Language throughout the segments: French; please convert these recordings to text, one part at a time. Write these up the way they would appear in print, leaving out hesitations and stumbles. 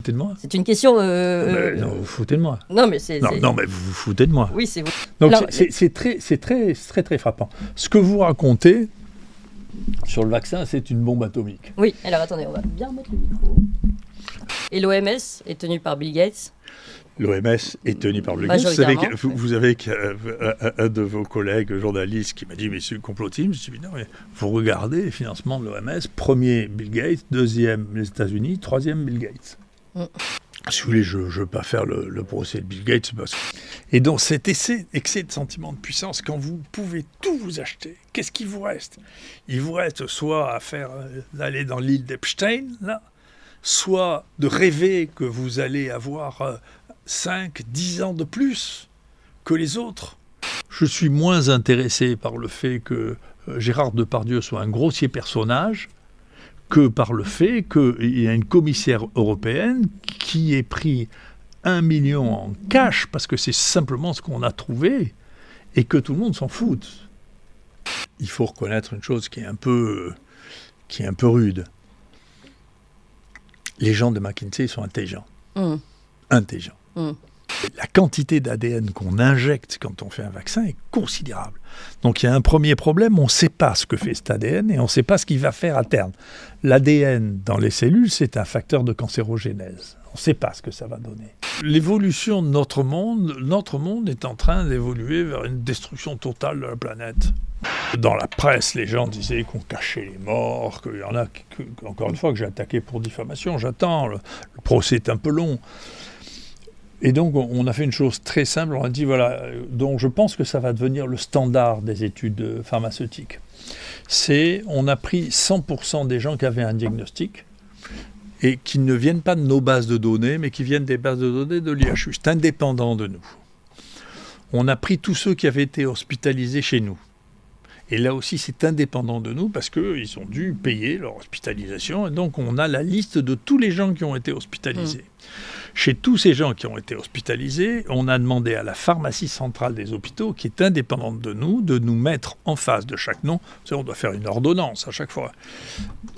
foutez de moi. C'est une question... Non, vous vous foutez de moi. Non, mais c'est... Non, mais vous vous foutez de moi. Oui, c'est vous. Donc Alors, c'est très frappant. Ce que vous racontez sur le vaccin, c'est une bombe atomique. Oui, alors attendez, on va bien remettre le micro. Et l'OMS est tenue par Bill Gates. L'OMS est tenue par Bill Gates. Vous avez un de vos collègues journalistes qui m'a dit « mais c'est complotisme ». Je me suis dit « non, mais vous regardez les financements de l'OMS, premier Bill Gates, deuxième les États-Unis, troisième Bill Gates ». Si vous voulez, je ne veux pas faire le procès de Bill Gates. Et donc cet excès de sentiment de puissance, quand vous pouvez tout vous acheter, qu'est-ce qu'il vous reste ? Il vous reste soit à faire d'aller dans l'île d'Epstein, là, soit de rêver que vous allez avoir 5, 10 ans de plus que les autres. Je suis moins intéressé par le fait que Gérard Depardieu soit un grossier personnage que par le fait qu'il y a une commissaire européenne qui ait pris 1 million en cash, parce que c'est simplement ce qu'on a trouvé, et que tout le monde s'en fout. Il faut reconnaître une chose qui est un peu rude. Les gens de McKinsey sont intelligents. Intelligents. La quantité d'ADN qu'on injecte quand on fait un vaccin est considérable. Donc il y a un premier problème, on ne sait pas ce que fait cet ADN et on ne sait pas ce qu'il va faire à terme. L'ADN dans les cellules, c'est un facteur de cancérogénèse. On ne sait pas ce que ça va donner. L'évolution de notre monde est en train d'évoluer vers une destruction totale de la planète. Dans la presse, les gens disaient qu'on cachait les morts, qu'il y en a, encore une fois, que j'ai attaqué pour diffamation. J'attends, le procès est un peu long. Et donc, on a fait une chose très simple, on a dit, voilà, donc je pense que ça va devenir le standard des études pharmaceutiques. On a pris 100% des gens qui avaient un diagnostic et qui ne viennent pas de nos bases de données, mais qui viennent des bases de données de l'IHU. C'est indépendant de nous. On a pris tous ceux qui avaient été hospitalisés chez nous. Et là aussi, c'est indépendant de nous parce qu'ils ont dû payer leur hospitalisation. Et donc, on a la liste de tous les gens qui ont été hospitalisés. Chez tous ces gens qui ont été hospitalisés, on a demandé à la pharmacie centrale des hôpitaux, qui est indépendante de nous mettre en face de chaque nom, on doit faire une ordonnance à chaque fois,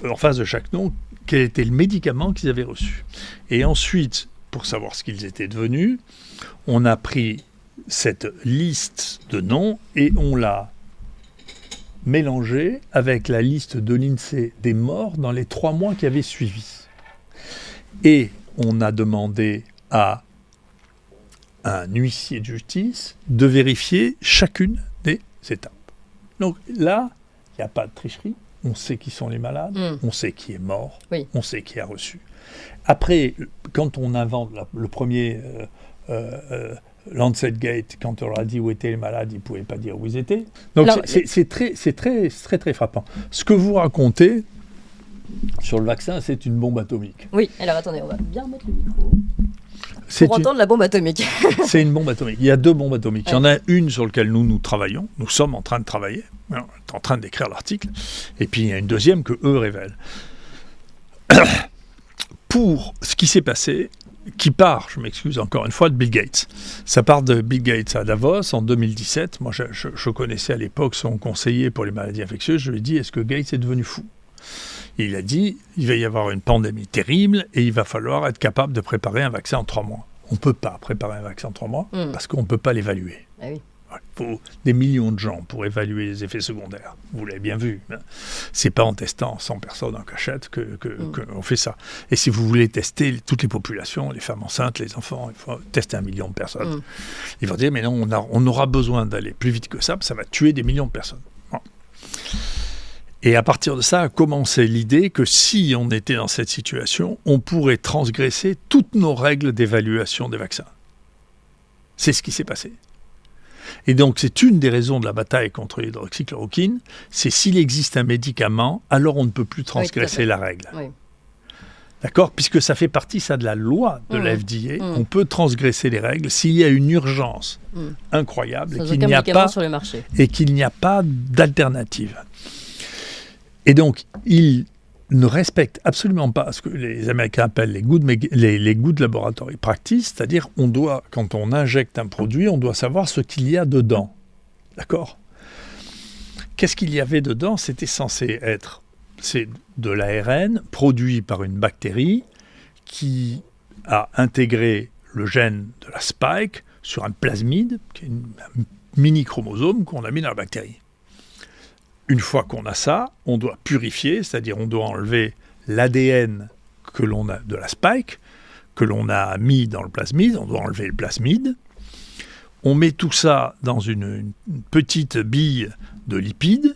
en face de chaque nom, quel était le médicament qu'ils avaient reçu. Et ensuite, pour savoir ce qu'ils étaient devenus, on a pris cette liste de noms et on l'a mélangée avec la liste de l'INSEE des morts dans les 3 mois qui avaient suivi. Et on a demandé à un huissier de justice de vérifier chacune des étapes. Donc là, il n'y a pas de tricherie. On sait qui sont les malades, on sait qui est mort, on sait qui a reçu. Après, quand on invente le premier Lancet Gate, quand on leur a dit où étaient les malades, ils ne pouvaient pas dire où ils étaient. Donc alors, c'est très frappant. Ce que vous racontez sur le vaccin, c'est une bombe atomique. Oui, alors attendez, on va bien mettre le micro pour entendre la bombe atomique. C'est une bombe atomique. Il y a 2 bombes atomiques. Il y en a une sur laquelle nous travaillons. Nous sommes en train de travailler. On est en train d'écrire l'article. Et puis il y a une deuxième que eux révèlent. Pour ce qui s'est passé, qui part, je m'excuse encore une fois, de Bill Gates. Ça part de Bill Gates à Davos en 2017. Moi, je connaissais à l'époque son conseiller pour les maladies infectieuses. Je lui ai dit, est-ce que Gates est devenu fou ? Et il a dit, il va y avoir une pandémie terrible et il va falloir être capable de préparer un vaccin en 3 mois. On ne peut pas préparer un vaccin en 3 mois parce qu'on ne peut pas l'évaluer. Ah oui. Il faut des millions de gens pour évaluer les effets secondaires. Vous l'avez bien vu. C'est pas en testant 100 personnes en cachette qu'on fait ça. Et si vous voulez tester toutes les populations, les femmes enceintes, les enfants, il faut tester 1 million de personnes. Ils vont dire, mais non, on aura besoin d'aller plus vite que ça va tuer des millions de personnes. Bon. Et à partir de ça a commencé l'idée que si on était dans cette situation, on pourrait transgresser toutes nos règles d'évaluation des vaccins. C'est ce qui s'est passé. Et donc c'est une des raisons de la bataille contre l'hydroxychloroquine, c'est s'il existe un médicament, alors on ne peut plus transgresser la règle. Oui. D'accord ? Puisque ça fait partie, ça, de la loi de la FDA, on peut transgresser les règles s'il y a une urgence incroyable et qu'il n'y a pas d'alternative. Et donc, ils ne respectent absolument pas ce que les Américains appellent les good laboratory practice, c'est-à-dire quand on injecte un produit, on doit savoir ce qu'il y a dedans. D'accord ? Qu'est-ce qu'il y avait dedans ? C'était censé être, c'est de l'ARN produit par une bactérie qui à intégrer le gène de la spike sur un plasmide, qui est un mini-chromosome qu'on a mis dans la bactérie. Une fois qu'on a ça, on doit purifier, c'est-à-dire on doit enlever l'ADN que l'on a de la spike, que l'on a mis dans le plasmide, on doit enlever le plasmide. On met tout ça dans une petite bille de lipides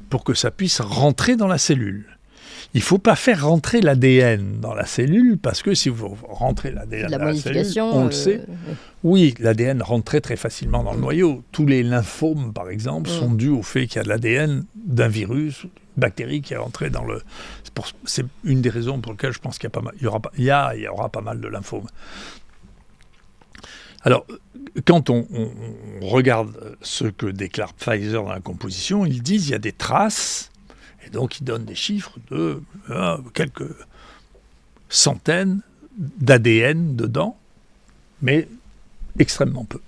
pour que ça puisse rentrer dans la cellule. Il ne faut pas faire rentrer l'ADN dans la cellule, parce que si vous rentrez l'ADN dans la cellule, on le sait. Oui, l'ADN rentre très très facilement dans le noyau. Tous les lymphomes, par exemple, sont dus au fait qu'il y a de l'ADN d'un virus, d'une bactérie qui est rentrée dans le... C'est une des raisons pour lesquelles je pense qu'il y aura pas mal de lymphomes. Alors, quand on regarde ce que déclare Pfizer dans la composition, ils disent qu'il y a des traces, et donc ils donnent des chiffres de quelques centaines d'ADN dedans, mais extrêmement peu.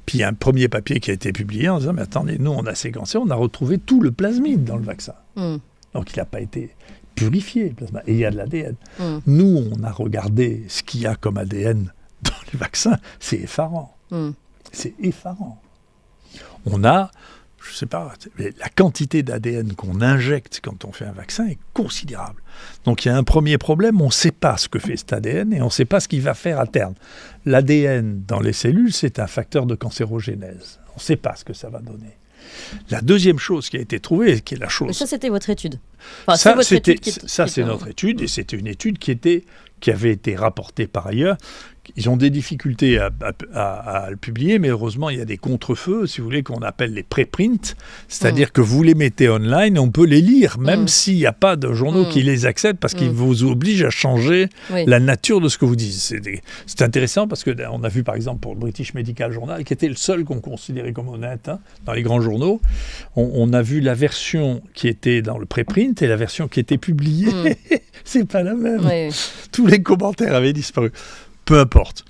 Puis il y a un premier papier qui a été publié en disant « Mais attendez, nous on a séquencé, on a retrouvé tout le plasmide dans le vaccin. Donc il n'a pas été purifié, le plasma, et il y a de l'ADN. Nous, on a regardé ce qu'il y a comme ADN dans les vaccins, c'est effarant. C'est effarant. On a, je ne sais pas, la quantité d'ADN qu'on injecte quand on fait un vaccin est considérable. Donc il y a un premier problème, on ne sait pas ce que fait cet ADN et on ne sait pas ce qu'il va faire à terme. L'ADN dans les cellules, c'est un facteur de cancérogénèse. On ne sait pas ce que ça va donner. La deuxième chose qui a été trouvée, qui est la chose... Mais ça, c'était votre étude. Enfin, c'est notre étude, et c'était une étude qui avait été rapportée par ailleurs. Ils ont des difficultés à le publier, mais heureusement, il y a des contre-feux, si vous voulez, qu'on appelle les préprints, c'est-à-dire que vous les mettez online et on peut les lire, même s'il n'y a pas de journaux qui les acceptent, parce qu'ils vous obligent à changer la nature de ce que vous dites. C'est intéressant, parce qu'on a vu, par exemple, pour le British Medical Journal, qui était le seul qu'on considérait comme honnête, dans les grands journaux, on a vu la version qui était dans le préprint et la version qui était publiée. C'est pas la même. Tous les commentaires avaient disparu. Peu importe.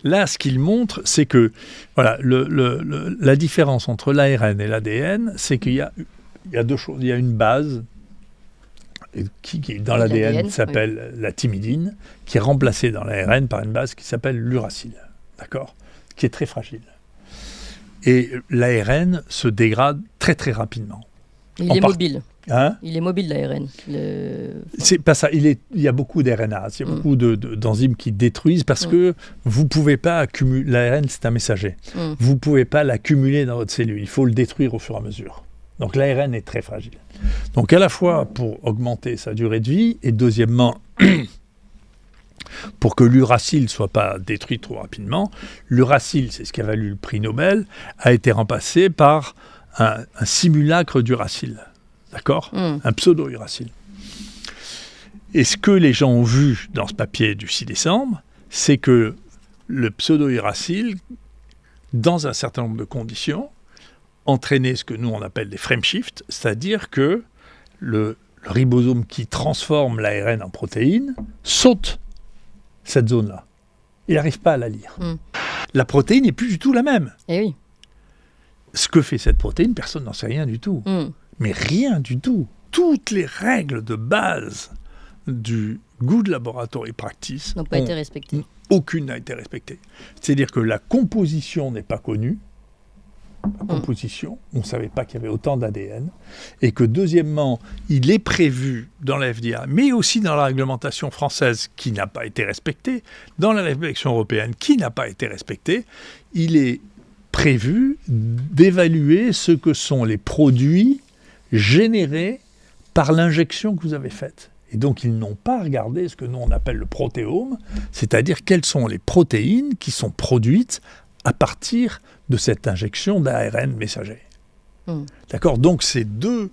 Là, ce qu'il montre, c'est que voilà, la différence entre l'ARN et l'ADN, c'est qu'il y a deux choses. Il y a une base qui dans l'ADN s'appelle la thymidine, qui est remplacée dans l'ARN par une base qui s'appelle l'uracile, d'accord, qui est très fragile. Et l'ARN se dégrade très très rapidement. Il est mobile. Il est mobile, l'ARN. C'est pas ça. Il y a beaucoup d'RNA, il y a beaucoup d'enzymes qui détruisent parce que vous ne pouvez pas accumuler... L'ARN, c'est un messager. Vous ne pouvez pas l'accumuler dans votre cellule. Il faut le détruire au fur et à mesure. Donc l'ARN est très fragile. Donc à la fois pour augmenter sa durée de vie et deuxièmement... pour que l'uracile ne soit pas détruit trop rapidement, l'uracile, c'est ce qui a valu le prix Nobel, a été remplacé par un simulacre d'uracile. D'accord ? Un pseudo-uracile. Et ce que les gens ont vu dans ce papier du 6 décembre, c'est que le pseudo-uracile, dans un certain nombre de conditions, entraînait ce que nous on appelle des frame shifts, c'est-à-dire que le ribosome qui transforme l'ARN en protéine saute cette zone-là. Il n'arrive pas à la lire. La protéine n'est plus du tout la même. Eh oui. Ce que fait cette protéine, personne n'en sait rien du tout. Mais rien du tout. Toutes les règles de base du Good Laboratory Practice n'ont pas été respectées. Aucune n'a été respectée. C'est-à-dire que la composition n'est pas connue. La composition, on ne savait pas qu'il y avait autant d'ADN. Et que deuxièmement, il est prévu dans la FDA, mais aussi dans la réglementation française qui n'a pas été respectée, dans la réglementation européenne qui n'a pas été respectée, il est prévu d'évaluer ce que sont les produits générés par l'injection que vous avez faite. Et donc, ils n'ont pas regardé ce que nous, on appelle le protéome, c'est-à-dire quelles sont les protéines qui sont produites à partir de cette injection d'ARN messager. D'accord ? Donc, c'est deux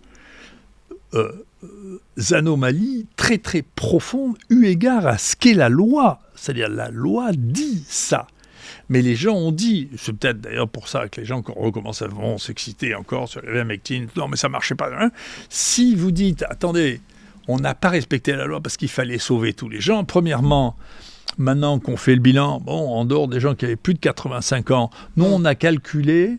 anomalies très, très profondes eu égard à ce qu'est la loi. C'est-à-dire, la loi dit ça. Mais les gens ont dit, c'est peut-être d'ailleurs pour ça que les gens recommencent à s'exciter encore sur l'ivermectine, non mais ça ne marchait pas. Si vous dites, attendez, on n'a pas respecté la loi parce qu'il fallait sauver tous les gens, premièrement, maintenant qu'on fait le bilan, en dehors des gens qui avaient plus de 85 ans, nous on a calculé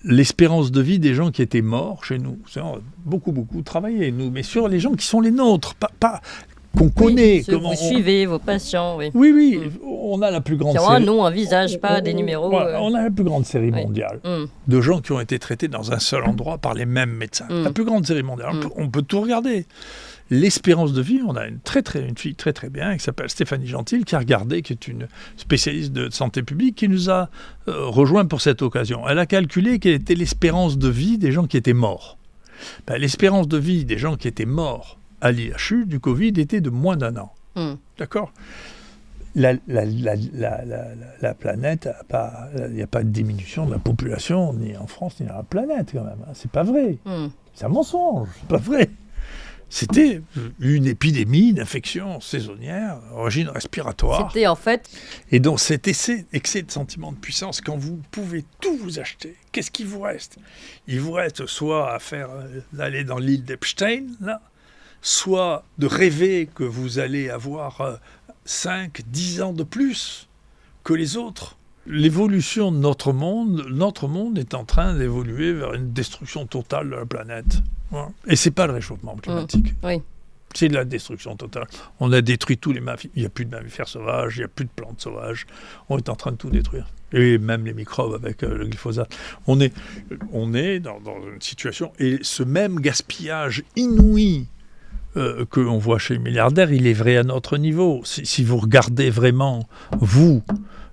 l'espérance de vie des gens qui étaient morts chez nous. On a beaucoup travaillé, nous, mais sur les gens qui sont les nôtres, pas qu'on connaît. Ceux que vous suivez, vos patients, oui. Oui, on a la plus grande série. Qui ont un nom, un visage, pas des numéros. On a la plus grande série mondiale de gens qui ont été traités dans un seul endroit par les mêmes médecins. La plus grande série mondiale. On peut tout regarder. L'espérance de vie, on a une fille très très bien qui s'appelle Stéphanie Gentil, qui a regardé, qui est une spécialiste de santé publique, qui nous a rejoint pour cette occasion. Elle a calculé quelle était l'espérance de vie des gens qui étaient morts. L'espérance de vie des gens qui étaient morts à l'IHU du Covid était de moins d'1 an. D'accord ? La planète, il n'y a pas de diminution de la population, ni en France, ni dans la planète quand même. C'est pas vrai. C'est un mensonge, c'est pas vrai. C'était une épidémie d'infection saisonnière, origine respiratoire. C'était en fait... Et donc cet excès de sentiment de puissance, quand vous pouvez tout vous acheter, qu'est-ce qu'il vous reste ? Il vous reste soit à faire d'aller dans l'île d'Epstein, là, soit de rêver que vous allez avoir 5, 10 ans de plus que les autres. L'évolution de notre monde est en train d'évoluer vers une destruction totale de la planète. Voilà. Et c'est pas le réchauffement climatique. Oui. C'est de la destruction totale. On a détruit tous les mammifères. Il n'y a plus de mammifères sauvages, il n'y a plus de plantes sauvages. On est en train de tout détruire. Et même les microbes avec le glyphosate. On est dans une situation... Et ce même gaspillage inouï qu'on voit chez les milliardaires, il est vrai à notre niveau. Si vous regardez vraiment, vous...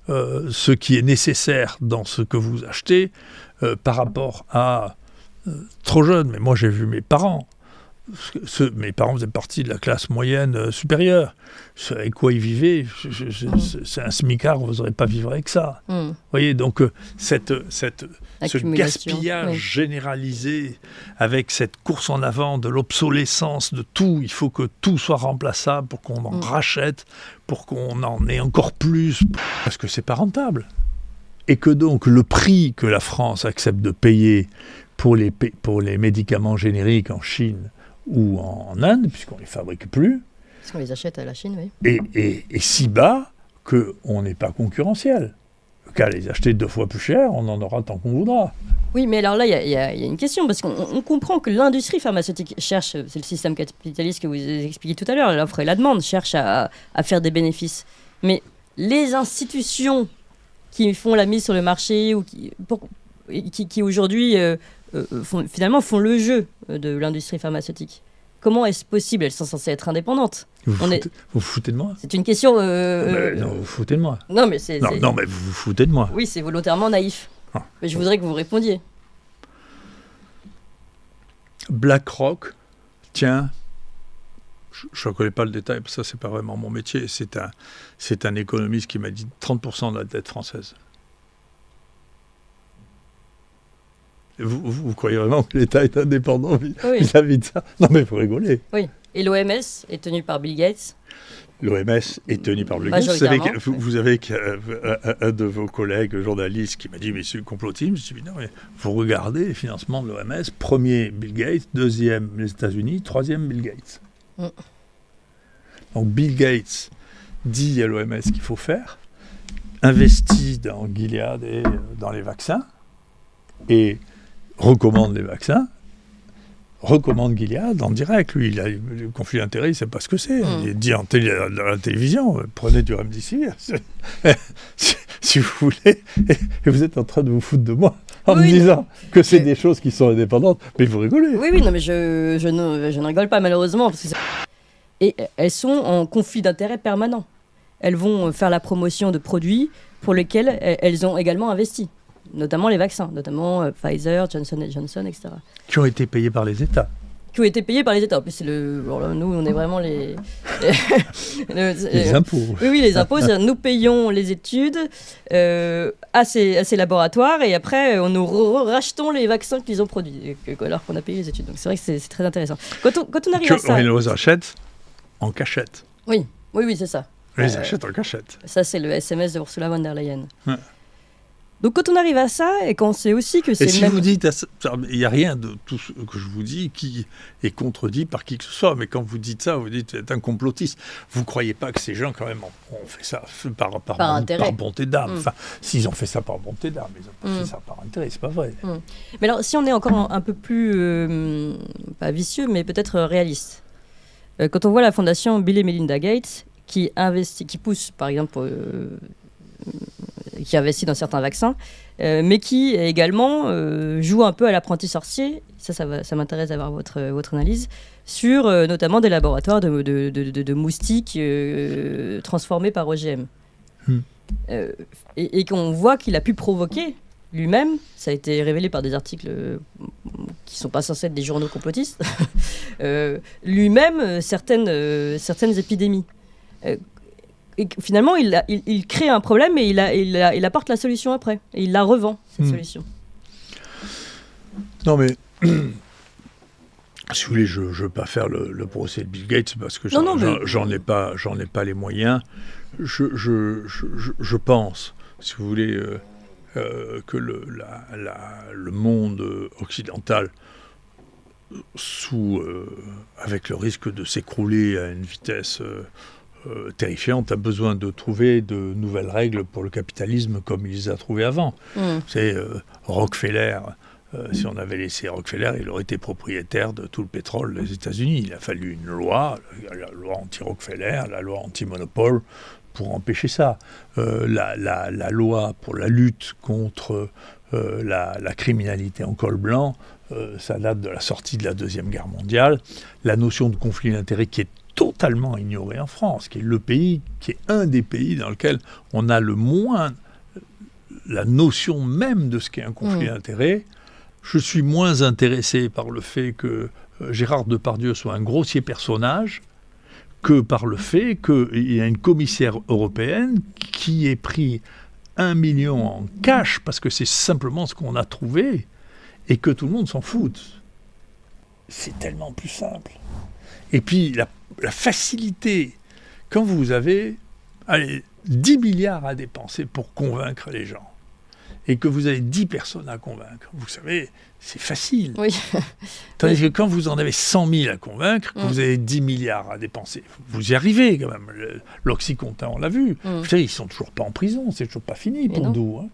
ce qui est nécessaire dans ce que vous achetez par rapport à trop jeune. Mais moi, j'ai vu mes parents. Mes parents faisaient partie de la classe moyenne supérieure. Avec quoi ils vivaient, c'est un smicard, vous n'oserez pas vivre avec ça. Vous voyez, donc ce gaspillage généralisé avec cette course en avant de l'obsolescence de tout, il faut que tout soit remplaçable pour qu'on en rachète, pour qu'on en ait encore plus, parce que c'est pas rentable. Et que donc le prix que la France accepte de payer pour les médicaments génériques en Chine ou en Inde, puisqu'on ne les fabrique plus. Parce qu'on les achète à la Chine, oui. Et si bas qu'on n'est pas concurrentiel. Qu'à les acheter 2 fois plus cher, on en aura tant qu'on voudra. Oui, mais alors là, il y a une question, parce qu'on comprend que l'industrie pharmaceutique cherche, c'est le système capitaliste que vous expliquez tout à l'heure, l'offre et la demande, cherche à faire des bénéfices. Mais les institutions qui font la mise sur le marché, ou qui aujourd'hui... font le jeu de l'industrie pharmaceutique. Comment est-ce possible ? Elles sont censées être indépendantes. Vous vous foutez de moi ? C'est une question... non, vous vous foutez de moi. Non, mais non, mais vous vous foutez de moi. Oui, c'est volontairement naïf. Mais je voudrais que vous répondiez. BlackRock tient... Je ne connais pas le détail, parce que ça, c'est pas vraiment mon métier. C'est un économiste qui m'a dit 30% de la dette française. Vous croyez vraiment que l'État est indépendant vis-à-vis de ça ? Non, mais vous rigolez. Oui. Et l'OMS est tenue par Bill Gates. L'OMS est tenue par Bill Gates. Vous avez un de vos collègues journalistes qui m'a dit « Mais c'est le complotisme ». Je me suis dit « Non, mais vous regardez les financements de l'OMS. Premier, Bill Gates. Deuxième, les États-Unis. Troisième, Bill Gates. Donc Bill Gates dit à l'OMS qu'il faut faire, investit dans Gilead et dans les vaccins, et recommande les vaccins, recommande Gilead en direct. Lui, il a le conflit d'intérêts, il ne sait pas ce que c'est. Il dit dans la télévision, prenez du Remdesivir, si vous voulez, et vous êtes en train de vous foutre de moi en me disant que c'est des choses qui sont indépendantes, mais vous rigolez. Oui, non, mais je ne rigole pas malheureusement. Parce que et elles sont en conflit d'intérêts permanent. Elles vont faire la promotion de produits pour lesquels elles ont également investi. Notamment les vaccins, notamment Pfizer, Johnson & Johnson, etc. Qui ont été payés par les États. Qui ont été payés par les États. En plus, nous, on est vraiment les impôts. Oui, les impôts. Nous payons les études à ces laboratoires et après, nous rachetons les vaccins qu'ils ont produits, alors qu'on a payé les études. Donc, c'est vrai que c'est très intéressant. Quand on arrive à ça... On les achète en cachette. Oui, c'est ça. On les achète en cachette. Ça, c'est le SMS de Ursula von der Leyen. Ouais. Donc quand on arrive à ça, et qu'on sait aussi que c'est... Et si vous dites, il n'y a rien de tout ce que je vous dis qui est contredit par qui que ce soit, mais quand vous dites ça, vous dites c'est un complotiste. Vous ne croyez pas que ces gens, quand même, ont fait ça par bonté d'âme. Enfin, s'ils ont fait ça par bonté d'âme, ils ont pas fait ça par intérêt, c'est pas vrai. Mais alors, si on est encore un peu plus, pas vicieux, mais peut-être réaliste, quand on voit la fondation Bill et Melinda Gates qui pousse, par exemple, qui investit dans certains vaccins, mais qui également joue un peu à l'apprenti sorcier, ça m'intéresse d'avoir votre analyse, sur notamment des laboratoires de moustiques transformés par OGM. Et qu'on voit qu'il a pu provoquer lui-même, ça a été révélé par des articles qui ne sont pas censés être des journaux complotistes, lui-même certaines épidémies. Et finalement, il crée un problème et il apporte la solution après. Et il la revend, cette solution. Non mais, si vous voulez, je ne veux pas faire le procès de Bill Gates parce que j'en ai pas les moyens. Je pense, si vous voulez, que le monde occidental, avec le risque de s'écrouler à une vitesse terrifiante, a besoin de trouver de nouvelles règles pour le capitalisme comme il les a trouvées avant. C'est Rockefeller. Si on avait laissé Rockefeller, il aurait été propriétaire de tout le pétrole des États-Unis. Il a fallu une loi, la loi anti-Rockefeller, la loi anti-monopole, pour empêcher ça. La loi pour la lutte contre la criminalité en col blanc, ça date de la sortie de la Deuxième Guerre mondiale. La notion de conflit d'intérêts qui est totalement ignorée en France, qui est un des pays dans lequel on a le moins la notion même de ce qu'est un conflit d'intérêts. Je suis moins intéressé par le fait que Gérard Depardieu soit un grossier personnage que par le fait qu'il y a une commissaire européenne qui ait pris 1 million en cash parce que c'est simplement ce qu'on a trouvé et que tout le monde s'en fout. C'est tellement plus simple. Et puis la facilité, quand vous avez 10 milliards à dépenser pour convaincre les gens, et que vous avez 10 personnes à convaincre, vous savez, c'est facile. Oui. Tandis que quand vous en avez 100 000 à convaincre, que vous avez 10 milliards à dépenser, vous y arrivez quand même. L'Oxycontin, on l'a vu. Vous savez, ils ne sont toujours pas en prison, c'est toujours pas fini pour nous.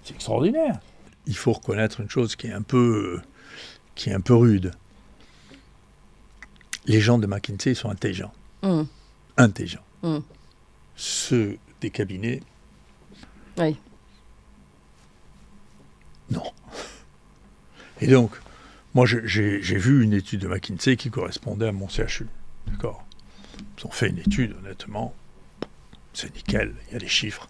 C'est extraordinaire. Il faut reconnaître une chose qui est un peu rude. Les gens de McKinsey sont intelligents. Intelligents. Ceux des cabinets, non. Et donc, moi, j'ai vu une étude de McKinsey qui correspondait à mon CHU. D'accord ? Ils ont fait une étude, honnêtement, c'est nickel, il y a des chiffres,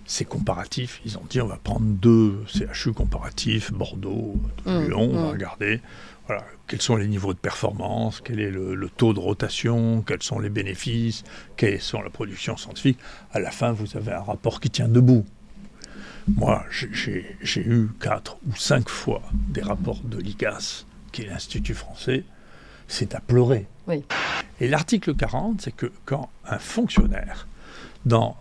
c'est comparatif. Ils ont dit, on va prendre 2 CHU comparatifs, Bordeaux, Lyon, on va regarder, voilà, quels sont les niveaux de performance, quel est le taux de rotation, quels sont les bénéfices, quelle sont la production scientifique. À la fin, vous avez un rapport qui tient debout. Moi, j'ai eu 4 ou 5 fois des rapports de l'IGAS, qui est l'Institut français, c'est à pleurer. Oui. Et l'article 40, c'est que quand un fonctionnaire, dans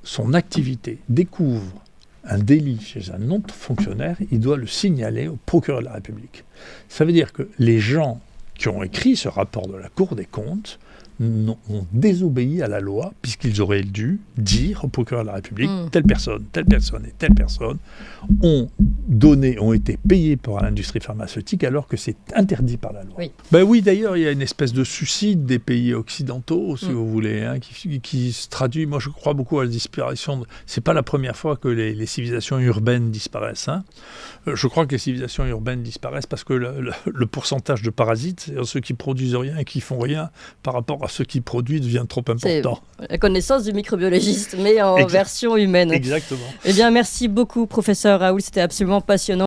son activité, découvre un délit chez un autre fonctionnaire, il doit le signaler au procureur de la République. Ça veut dire que les gens qui ont écrit ce rapport de la Cour des comptes ont désobéi à la loi, puisqu'ils auraient dû dire au procureur de la République telle personne et telle personne ont été payés par l'industrie pharmaceutique alors que c'est interdit par la loi. Oui. Ben oui, d'ailleurs, il y a une espèce de suicide des pays occidentaux, si vous voulez, qui se traduit. Moi, je crois beaucoup à la disparition. C'est pas la première fois que les civilisations urbaines disparaissent. Je crois que les civilisations urbaines disparaissent parce que le pourcentage de parasites, c'est ceux qui produisent rien et qui font rien par rapport à ceux qui produisent devient trop important. C'est la connaissance du microbiologiste, mais en version humaine. Exactement. Eh bien, merci beaucoup, professeur Raoul, c'était absolument passionnant.